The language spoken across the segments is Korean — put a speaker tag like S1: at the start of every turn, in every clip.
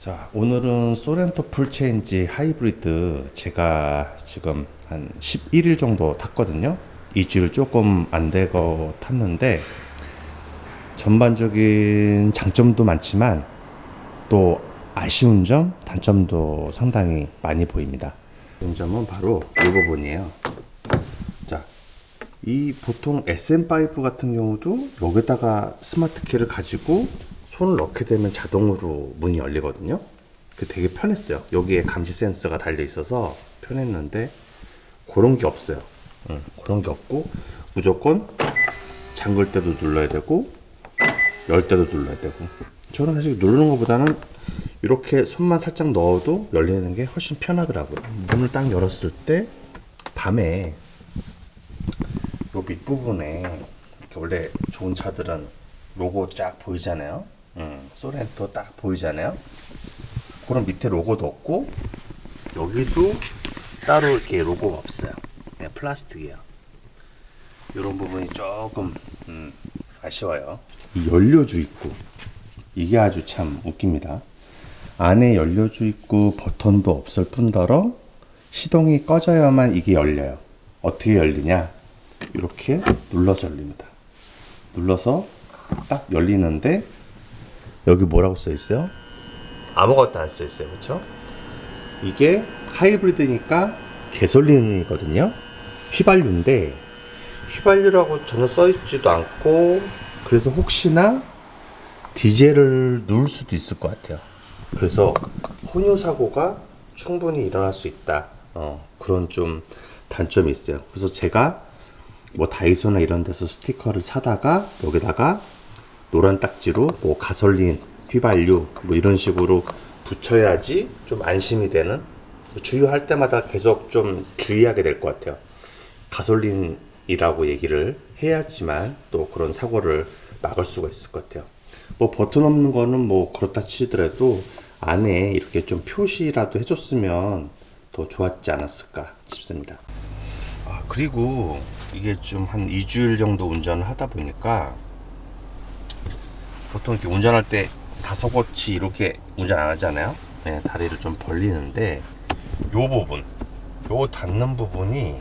S1: 자, 오늘은 소렌토 풀체인지 하이브리드 제가 지금 한 11일 정도 탔거든요. 2주일 조금 안 되고 탔는데 전반적인 장점도 많지만 또 아쉬운 점, 단점도 상당히 많이 보입니다. 아쉬운 점은 바로 이 부분이에요. 자, 이 보통 SM5 같은 경우도 여기다가 스마트 키를 가지고 손을 넣게 되면 자동으로 문이 열리거든요. 그 되게 편했어요. 여기에 감지 센서가 달려 있어서 편했는데 그런 게 없어요. 그런 게 없고 무조건 잠글 때도 눌러야 되고 열 때도 눌러야 되고. 저는 사실 누르는 것보다는 이렇게 손만 살짝 넣어도 열리는 게 훨씬 편하더라고요. 문을 딱 열었을 때 밤에 요 밑부분에 이렇게 원래 좋은 차들은 로고 쫙 보이잖아요. 소렌토 딱 보이잖아요. 그럼 밑에 로고도 없고 여기도 따로 이렇게 로고가 없어요. 그냥 플라스틱이에요. 이런 부분이 조금 아쉬워요. 이 연료주 있고 이게 아주 참 웃깁니다. 안에 연료주 있고 버튼도 없을 뿐더러 시동이 꺼져야만 이게 열려요. 어떻게 열리냐? 이렇게 눌러서 열립니다. 눌러서 딱 열리는데 여기 뭐라고 써 있어요? 아무것도 안 써 있어요. 그렇죠? 이게 하이브리드니까 개솔린이거든요. 휘발유인데 휘발유라고 전혀 써 있지도 않고 그래서 혹시나 디젤을 누를 수도 있을 것 같아요. 그래서 혼유 사고가 충분히 일어날 수 있다. 그런 좀 단점이 있어요. 그래서 제가 뭐 다이소나 이런 데서 스티커를 사다가 여기다가 노란 딱지로 뭐 가솔린, 휘발유 뭐 이런 식으로 붙여야지 좀 안심이 되는, 주유할 때마다 계속 좀 주의하게 될 것 같아요. 가솔린이라고 얘기를 해야지만 또 그런 사고를 막을 수가 있을 것 같아요. 뭐 버튼 없는 거는 뭐 그렇다 치더라도 안에 이렇게 좀 표시라도 해줬으면 더 좋았지 않았을까 싶습니다. 그리고 이게 좀 한 2주일 정도 운전을 하다 보니까 보통 이렇게 운전할 때 다소곳이 이렇게 운전 안 하잖아요. 네, 다리를 좀 벌리는데 요 부분, 요 닿는 부분이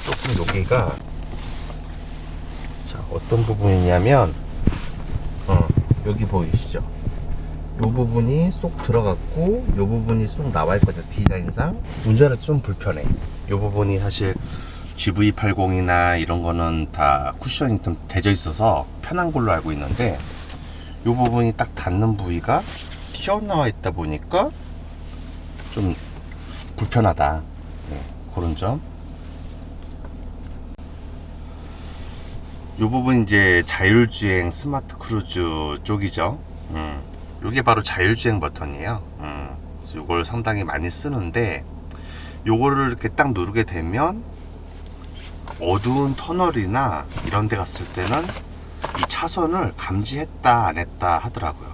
S1: 조금 여기가, 자, 어떤 부분이냐면 여기 보이시죠? 요 부분이 쏙 들어갔고 요 부분이 쏙 나와 있거든요. 디자인상 운전할 때 좀 불편해. 요 부분이 사실 GV80이나 이런 거는 다 쿠션이 좀 대져 있어서 편한 걸로 알고 있는데 이 부분이 딱 닿는 부위가 튀어나와 있다 보니까 좀 불편하다. 네, 그런 점. 이 부분 이제 자율주행 스마트 크루즈 쪽이죠. 이게 바로 자율주행 버튼이에요. 그래서 이걸 상당히 많이 쓰는데 요거를 이렇게 딱 누르게 되면 어두운 터널이나 이런 데 갔을 때는 이 차선을 감지했다 안 했다 하더라고요.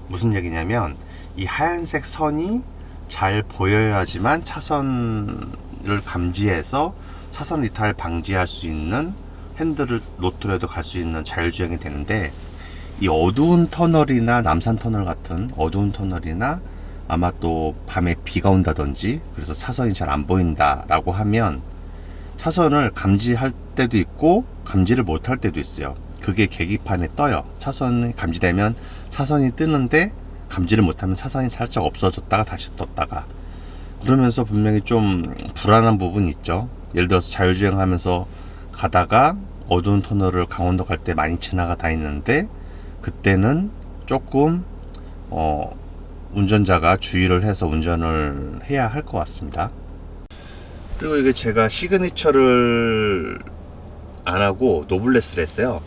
S1: 무슨 얘기냐면 이 하얀색 선이 잘 보여야지만 차선을 감지해서 차선 이탈 방지할 수 있는, 핸들을 놓더라도 갈 수 있는 자율주행이 되는데 이 어두운 터널이나 남산 터널 같은 어두운 터널이나 아마 또 밤에 비가 온다든지 그래서 차선이 잘 안 보인다 라고 하면 차선을 감지할 때도 있고 감지를 못할 때도 있어요. 그게 계기판에 떠요. 차선이 감지되면 차선이 뜨는데 감지를 못하면 차선이 살짝 없어졌다가 다시 떴다가, 그러면서 분명히 좀 불안한 부분이 있죠. 예를 들어서 자율주행하면서 가다가 어두운 터널을 강원도 갈 때 많이 지나가 다니는데 그때는 조금 운전자가 주의를 해서 운전을 해야 할 것 같습니다. 그리고 이게 제가 시그니처를 안 하고 노블레스를 했어요.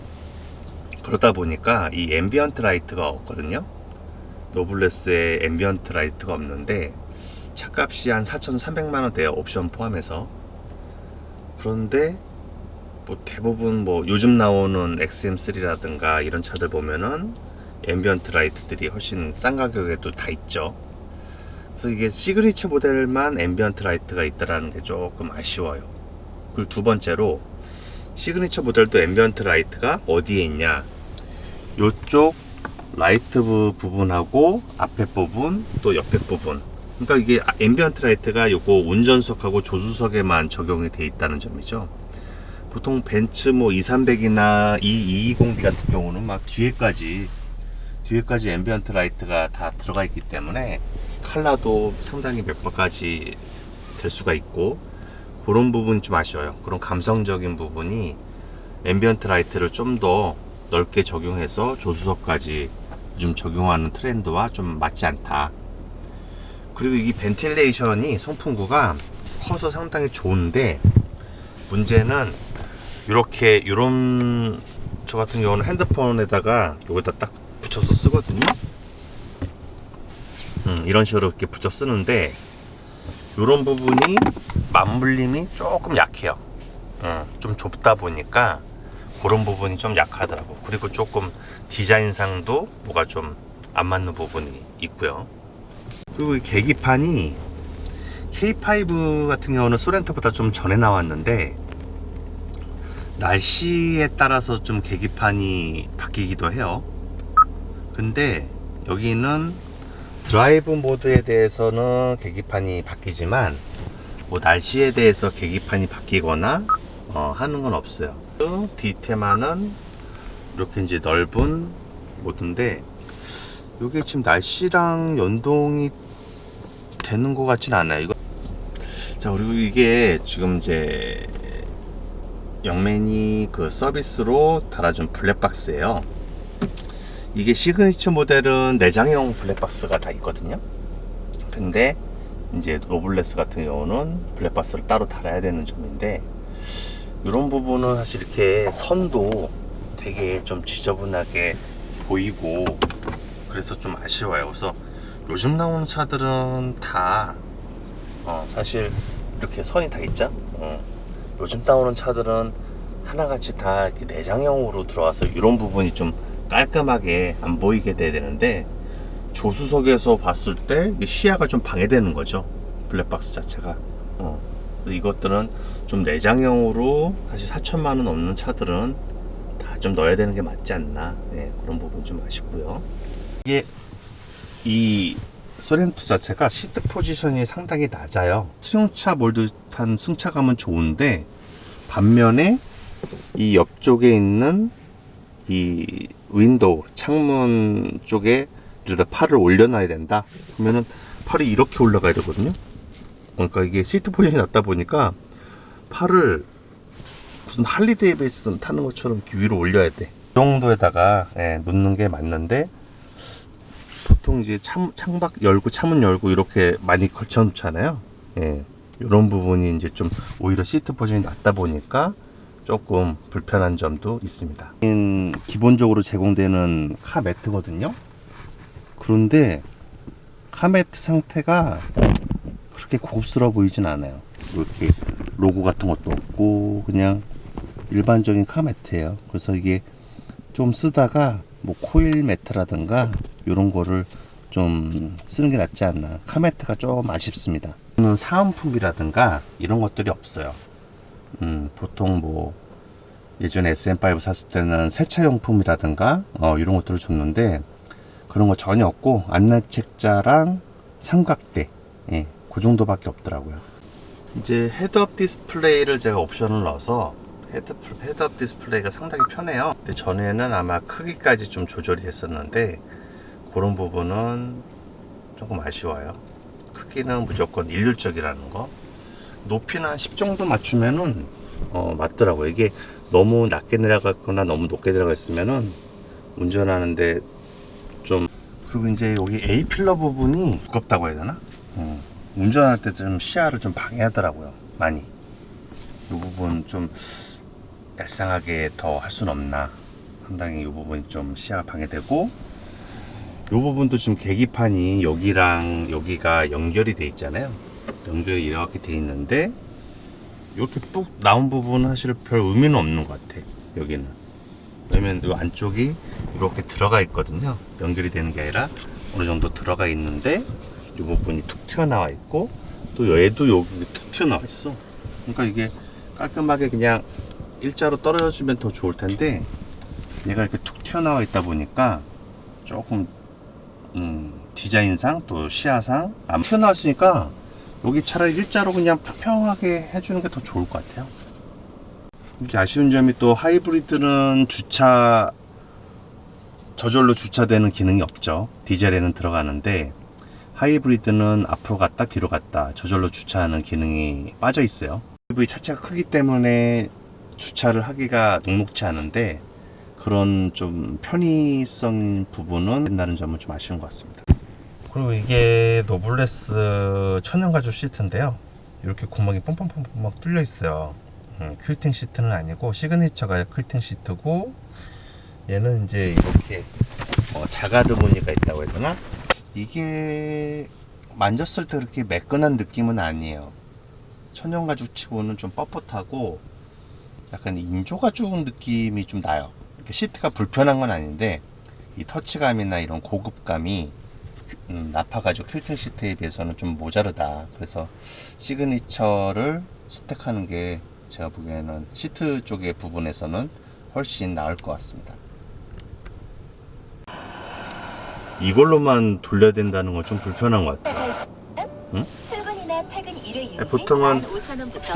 S1: 그러다 보니까 이 앰비언트 라이트가 없거든요. 노블레스에 앰비언트 라이트가 없는데 차값이 한 4,300만원 돼요. 옵션 포함해서. 그런데 뭐 대부분 뭐 요즘 나오는 XM3라든가 이런 차들 보면은 앰비언트 라이트들이 훨씬 싼 가격에도 다 있죠. 그래서 이게 시그니처 모델만 앰비언트 라이트가 있다라는 게 조금 아쉬워요. 그리고 두 번째로 시그니처 모델도 앰비언트 라이트가 어디에 있냐, 요쪽 라이트 부분하고 앞에 부분 또 옆에 부분. 그러니까 이게 앰비언트 라이트가 요거 운전석하고 조수석에만 적용이 돼 있다는 점이죠. 보통 벤츠 뭐 2300이나 220D 같은 경우는 막 뒤에까지 앰비언트 라이트가 다 들어가 있기 때문에 컬러도 상당히 몇 가지 될 수가 있고, 그런 부분이 좀 아쉬워요. 그런 감성적인 부분이 앰비언트 라이트를 좀 더 넓게 적용해서 조수석까지 좀 적용하는 트렌드와 좀 맞지 않다. 그리고 이 벤틸레이션이 송풍구가 커서 상당히 좋은데, 문제는 이렇게 요런 저 같은 경우는 핸드폰에다가 요거다 딱 붙여서 쓰거든요. 이런 식으로 이렇게 붙여 쓰는데 요런 부분이 맞물림이 조금 약해요. 좀 좁다 보니까 그런 부분이 좀 약하더라고. 그리고 조금 디자인상도 뭐가 좀 안 맞는 부분이 있고요. 그리고 이 계기판이 K5 같은 경우는 소렌토보다 좀 전에 나왔는데, 날씨에 따라서 좀 계기판이 바뀌기도 해요. 근데 여기는 드라이브 모드에 대해서는 계기판이 바뀌지만 뭐 날씨에 대해서 계기판이 바뀌거나 하는 건 없어요. 디테마는 이렇게 이제 넓은 모드인데, 이게 지금 날씨랑 연동이 되는 것 같진 않아요. 이거. 자, 그리고 이게 지금 이제 영맨이 그 서비스로 달아준 블랙박스예요. 이게 시그니처 모델은 내장형 블랙박스가 다 있거든요. 근데 이제 노블레스 같은 경우는 블랙박스를 따로 달아야 되는 점인데, 이런 부분은 사실 이렇게 선도 되게 좀 지저분하게 보이고 그래서 좀 아쉬워요. 그래서 요즘 나오는 차들은 다 사실 이렇게 선이 다 있죠. 요즘 나오는 차들은 하나같이 다 이렇게 내장형으로 들어와서 이런 부분이 좀 깔끔하게 안 보이게 돼야 되는데, 조수석에서 봤을 때 시야가 좀 방해되는 거죠, 블랙박스 자체가. 이것들은 좀 내장형으로 사실 4천만 원 넘는 차들은 다 좀 넣어야 되는 게 맞지 않나. 그런 부분 좀 아쉽고요. 이게 이 소렌토 자체가 시트 포지션이 상당히 낮아요. 승용차 몰듯한 승차감은 좋은데, 반면에 이 옆쪽에 있는 이 윈도우 창문 쪽에 이러다 팔을 올려놔야 된다 그러면은 팔이 이렇게 올라가야 되거든요. 그러니까 이게 시트 포지션이 낮다 보니까 팔을 무슨 할리 데이비슨 타는 것처럼 이렇게 위로 올려야 돼. 이 정도에다가 놓는 게 맞는데, 보통 이제 창밖 열고 창문 열고 이렇게 많이 걸쳐 놓잖아요. 이런 부분이 이제 좀 오히려 시트 포지션이 낮다 보니까 조금 불편한 점도 있습니다. 기본적으로 제공되는 카 매트거든요. 그런데 카 매트 상태가 그렇게 고급스러워 보이진 않아요. 이렇게 로고 같은 것도 없고 그냥 일반적인 카 매트예요. 그래서 이게 좀 쓰다가 뭐 코일 매트라든가 이런 거를 좀 쓰는 게 낫지 않나. 카 매트가 좀 아쉽습니다. 사은품이라든가 이런 것들이 없어요. 보통 뭐 예전에 SM5 샀을 때는 세차용품이라든가 이런 것들을 줬는데, 그런 거 전혀 없고 안내책자랑 삼각대 그 정도밖에 없더라고요. 이제 헤드업 디스플레이를 제가 옵션을 넣어서 헤드업 디스플레이가 상당히 편해요. 근데 전에는 아마 크기까지 좀 조절이 됐었는데, 그런 부분은 조금 아쉬워요. 크기는 무조건 일률적이라는 거. 높이는 한 10 정도 맞추면은 맞더라고요. 이게 너무 낮게 내려가거나 너무 높게 내려가 있으면은 운전하는데 좀. 그리고 이제 여기 A 필러 부분이 두껍다고 해야 되나? 운전할 때 좀 시야를 좀 방해하더라고요, 많이. 이 부분 좀 얄쌍하게 더 할 수는 없나. 상당히 이 부분이 좀 시야가 방해되고, 이 부분도 지금 계기판이 여기랑 여기가 연결이 돼 있잖아요. 연결이 이렇게 돼 있는데, 이렇게 뚝 나온 부분은 사실 별 의미는 없는 것 같아. 여기는 왜냐면 이 안쪽이 이렇게 들어가 있거든요. 연결이 되는 게 아니라 어느 정도 들어가 있는데, 이 부분이 툭 튀어나와 있고, 또 얘도 여기 툭 튀어나와 있어. 그러니까 이게 깔끔하게 그냥 일자로 떨어져주면 더 좋을 텐데, 얘가 이렇게 툭 튀어나와 있다 보니까 조금 디자인상 또 시야상 안 튀어나왔으니까 여기 차라리 일자로 그냥 평평하게 해주는 게 더 좋을 것 같아요. 이게 아쉬운 점이 또 하이브리드는 저절로 주차되는 기능이 없죠. 디젤에는 들어가는데 하이브리드는 앞으로 갔다 뒤로 갔다 저절로 주차하는 기능이 빠져 있어요. EV 차체가 크기 때문에 주차를 하기가 녹록지 않은데 그런 좀 편의성 부분은 된다는 점은 좀 아쉬운 것 같습니다. 그리고 이게 노블레스 천연가죽 시트인데요. 이렇게 구멍이 뻥뻥뻥뻥 뚫려 있어요. 퀼팅 시트는 아니고 시그니처가 퀼팅 시트고, 얘는 이제 이렇게 자가드 무늬가 있다고 해야 되나? 이게 만졌을 때 그렇게 매끈한 느낌은 아니에요. 천연가죽 치고는 좀 뻣뻣하고 약간 인조가죽 느낌이 좀 나요. 시트가 불편한 건 아닌데 이 터치감이나 이런 고급감이 나파가죽 퀼팅 시트에 비해서는 좀 모자르다. 그래서 시그니처를 선택하는 게 제가 보기에는 시트 쪽의 부분에서는 훨씬 나을 것 같습니다. 이걸로만 돌려야 된다는 건 좀 불편한 것 같아요. 응? 보통은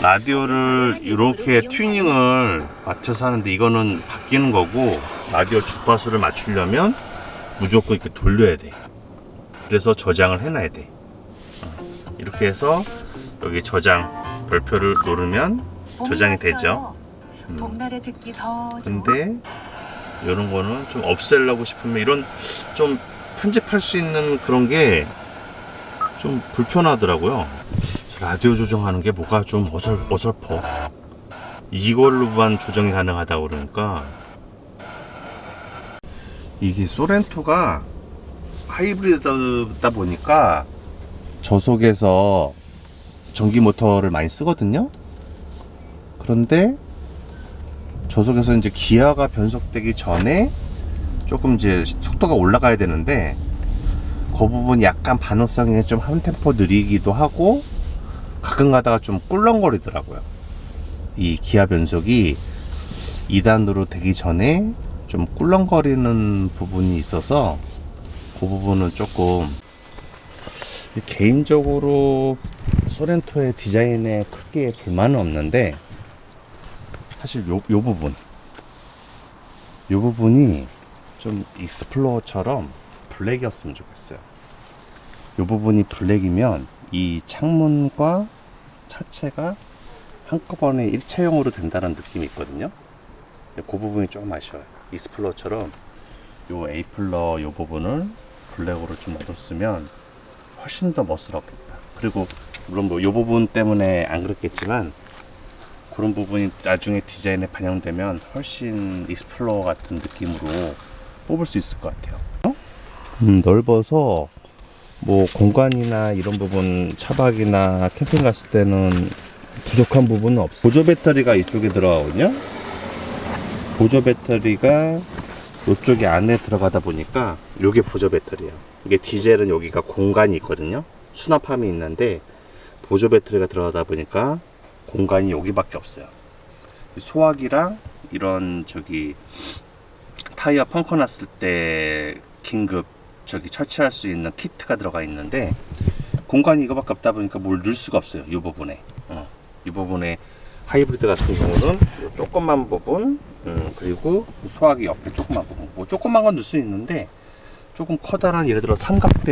S1: 라디오를 이렇게 튜닝을 맞춰서 하는데 이거는 바뀌는 거고, 라디오 주파수를 맞추려면 무조건 이렇게 돌려야 돼. 그래서 저장을 해놔야 돼. 이렇게 해서 여기 저장 별표를 누르면 저장이 되죠. 근데 이런 거는 좀 없애려고 싶으면 이런 좀 편집할 수 있는 그런 게 좀 불편하더라고요. 라디오 조정하는 게 뭐가 좀 어설퍼. 이걸로만 조정이 가능하다 그러니까. 이게 소렌토가 하이브리드다 보니까 저속에서 전기 모터를 많이 쓰거든요. 그런데 저속에서 이제 기아가 변속되기 전에 조금 이제 속도가 올라가야 되는데 그 부분 약간 반응성이 좀 한 템포 느리기도 하고 가끔 가다가 좀 꿀렁거리더라고요. 이 기아 변속이 2단으로 되기 전에 좀 꿀렁거리는 부분이 있어서 그 부분은 조금, 개인적으로 소렌토의 디자인에 크게 불만은 없는데 사실 요 부분이 좀 익스플로어처럼 블랙이었으면 좋겠어요. 요 부분이 블랙이면 이 창문과 차체가 한꺼번에 일체형으로 된다는 느낌이 있거든요. 근데 그 부분이 조금 아쉬워요. 익스플로어처럼 요 에이플러 요 부분을 블랙으로 좀 넣어줬으면 훨씬 더 멋스럽겠다. 그리고 물론 뭐 요 부분 때문에 안 그렇겠지만 그런 부분이 나중에 디자인에 반영되면 훨씬 익스플로어 같은 느낌으로 뽑을 수 있을 것 같아요. 넓어서 뭐 공간이나 이런 부분, 차박이나 캠핑 갔을 때는 부족한 부분은 없어요. 보조 배터리가 이쪽에 들어가거든요. 보조 배터리가 이쪽에 안에 들어가다 보니까 이게 보조 배터리예요. 이게 디젤은 여기가 공간이 있거든요. 수납함이 있는데 보조 배터리가 들어가다 보니까 공간이 여기밖에 없어요. 소화기랑 이런 타이어 펑크 났을 때 긴급 처치할 수 있는 키트가 들어가 있는데 공간이 이거밖에 없다 보니까 뭘 넣을 수가 없어요. 이 부분에 이 부분에 하이브리드 같은 경우는 요 조그만 부분, 그리고 소화기 옆에 조그만 부분, 뭐 조그만 건 넣을 수 있는데 조금 커다란, 예를 들어 삼각대다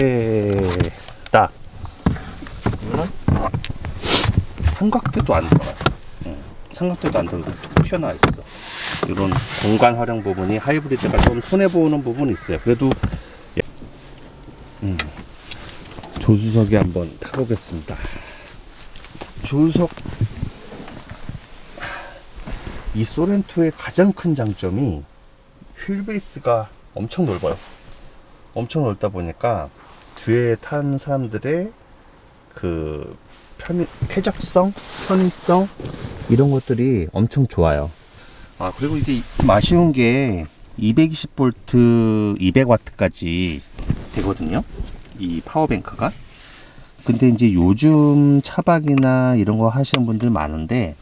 S1: 그러면 삼각대도 안 들어가요. 삼각대도 안 들어가고 툭 튀어나와 있어. 이런 공간 활용 부분이 하이브리드가 좀 손해보는 부분이 있어요. 그래도 조수석에 한번 타보겠습니다. 조수석, 이 소렌토의 가장 큰 장점이 휠베이스가 엄청 넓어요. 엄청 넓다 보니까 뒤에 탄 사람들의 그 쾌적성, 편의성 이런 것들이 엄청 좋아요. 그리고 이게 좀 아쉬운 게 220V 200W까지 되거든요. 이 파워뱅크가. 근데 이제 요즘 차박이나 이런 거 하시는 분들 많은데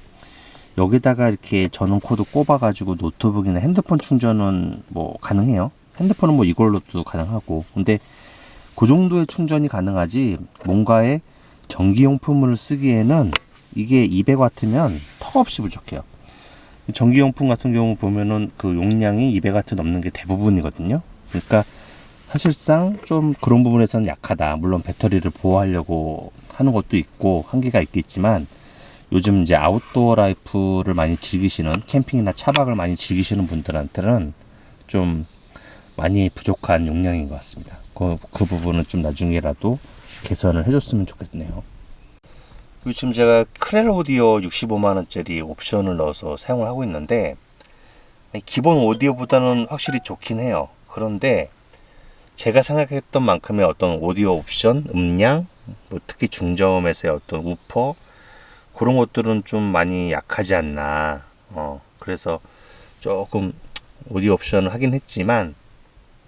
S1: 여기다가 이렇게 전원 코드 꼽아가지고 노트북이나 핸드폰 충전은 뭐 가능해요. 핸드폰은 뭐 이걸로도 가능하고. 근데 그 정도의 충전이 가능하지 뭔가의 전기용품을 쓰기에는 이게 200W면 턱없이 부족해요. 전기용품 같은 경우 보면은 그 용량이 200W 넘는 게 대부분이거든요. 그러니까 사실상 좀 그런 부분에서는 약하다. 물론 배터리를 보호하려고 하는 것도 있고 한계가 있겠지만 요즘 이제 아웃도어 라이프를 많이 즐기시는 캠핑이나 차박을 많이 즐기시는 분들한테는 좀 많이 부족한 용량인 것 같습니다. 그 부분은 좀 나중에라도 개선을 해줬으면 좋겠네요. 지금 제가 크렐 오디오 65만원짜리 옵션을 넣어서 사용을 하고 있는데 기본 오디오보다는 확실히 좋긴 해요. 그런데 제가 생각했던 만큼의 어떤 오디오 옵션, 음량, 뭐 특히 중저음에서의 어떤 우퍼 그런 것들은 좀 많이 약하지 않나. 그래서 조금 오디오 옵션을 하긴 했지만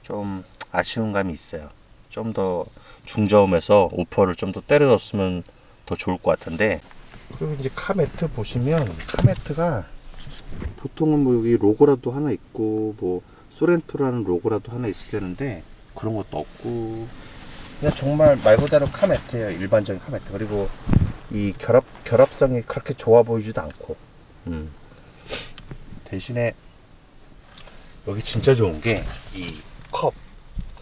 S1: 좀 아쉬운 감이 있어요. 좀 더 중저음에서 우퍼를 좀 더 때려줬으면 더 좋을 것 같은데. 그리고 이제 카 매트 보시면 카 매트가 보통은 뭐 여기 로고라도 하나 있고 뭐 소렌토라는 로고라도 하나 있어야 되는데 그런 것도 없고 그냥 정말 말 그대로 카 매트예요. 일반적인 카 매트. 그리고 이 결합성이 그렇게 좋아 보이지도 않고 대신에 여기 진짜 좋은 게 이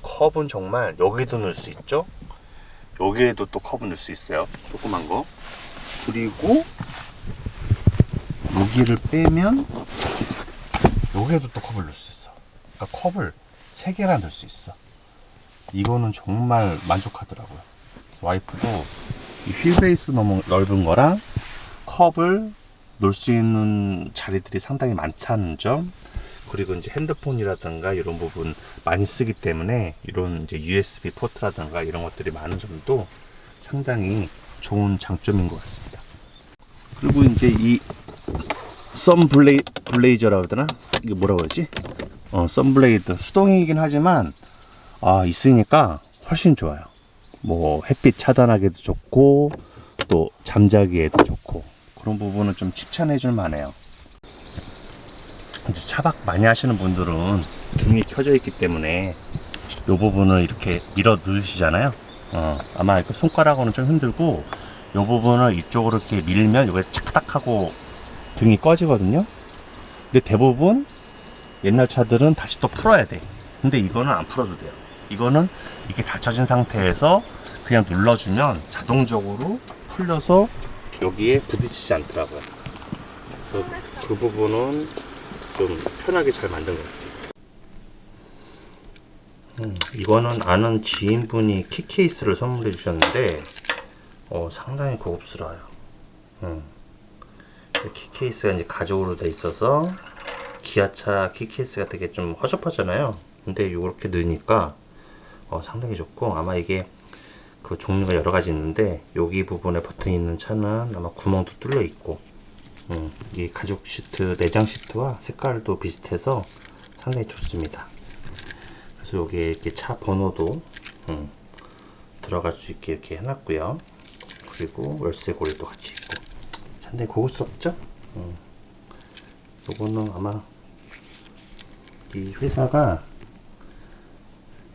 S1: 컵은 정말 여기도 넣을 수 있죠. 여기에도 또 컵을 넣을 수 있어요. 조그만 거. 그리고 여기를 빼면 여기에도 또 컵을 넣을 수 있어. 그러니까 컵을 3개나 넣을 수 있어. 이거는 정말 만족하더라고요. 그래서 와이프도 이 휠베이스 너무 넓은 거랑 컵을 놓을 수 있는 자리들이 상당히 많다는 점, 그리고 이제 핸드폰이라든가 이런 부분 많이 쓰기 때문에 이런 이제 USB 포트라든가 이런 것들이 많은 점도 상당히 좋은 장점인 것 같습니다. 그리고 이제 이 블레이저라고 해야 되나? 이게 뭐라고 그러지? 선블레이드 수동이긴 하지만 있으니까 훨씬 좋아요. 뭐 햇빛 차단하기도 좋고 또 잠자기에도 좋고 그런 부분은 좀 칭찬해 줄 만해요. 이제 차박 많이 하시는 분들은 등이 켜져 있기 때문에 이 부분을 이렇게 밀어 넣으시잖아요. 아마 이렇게 손가락으로는 좀 힘들고 이 부분을 이쪽으로 이렇게 밀면 이게 착딱 하고 등이 꺼지거든요. 근데 대부분 옛날 차들은 다시 또 풀어야 돼. 근데 이거는 안 풀어도 돼요. 이거는 이렇게 닫혀진 상태에서 그냥 눌러주면 자동적으로 풀려서 여기에 부딪히지 않더라고요. 그래서 그 부분은 좀 편하게 잘 만든 것 같습니다. 이거는 아는 지인분이 키 케이스를 선물해 주셨는데 상당히 고급스러워요. 키 케이스가 이제 가죽으로 돼 있어서 기아차 키 케이스가 되게 좀 허접하잖아요. 근데 이렇게 넣으니까 상당히 좋고, 아마 이게 그 종류가 여러 가지 있는데 여기 부분에 붙어 있는 차는 아마 구멍도 뚫려 있고, 이 가죽 시트, 내장 시트와 색깔도 비슷해서 상당히 좋습니다. 그래서 여기에 이렇게 차 번호도 들어갈 수 있게 이렇게 해놨고요. 그리고 열쇠고리도 같이 있고 상당히 고급스럽죠? 요거는 아마 이 회사가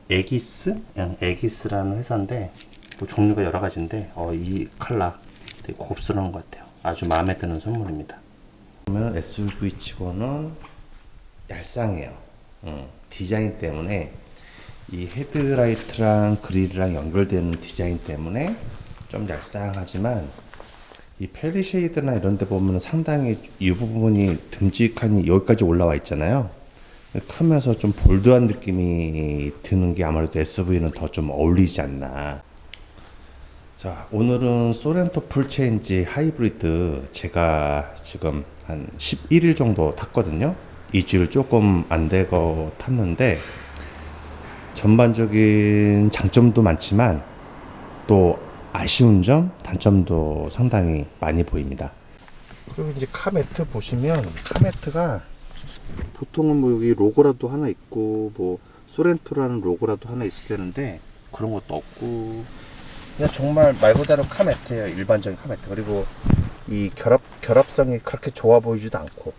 S1: 에기스라는 회사인데 뭐 종류가 여러 가지인데 이 컬러 되게 고급스러운 것 같아요. 아주 마음에 드는 선물입니다. 그러면 SUV 치고는 얄쌍해요. 디자인 때문에 이 헤드라이트랑 그릴이랑 연결되는 디자인 때문에 좀 얄쌍하지만 이 펠리쉐이드나 이런 데 보면 상당히 이 부분이 듬직하니 여기까지 올라와 있잖아요. 크면서 좀 볼드한 느낌이 드는 게 아무래도 SUV는 더 좀 어울리지 않나. 자, 오늘은 소렌토 풀체인지 하이브리드 제가 지금 한 11일 정도 탔거든요. 2주일 조금 안 되고 탔는데 전반적인 장점도 많지만 또 아쉬운 점, 단점도 상당히 많이 보입니다. 그리고 이제 카 매트 보시면 카 매트가 보통은 뭐 여기 로고라도 하나 있고 뭐 소렌토라는 로고라도 하나 있어야 되는데 그런 것도 없고 그냥 정말 말 그대로 카 매트예요. 일반적인 카 매트. 그리고 이 결합성이 그렇게 좋아 보이지도 않고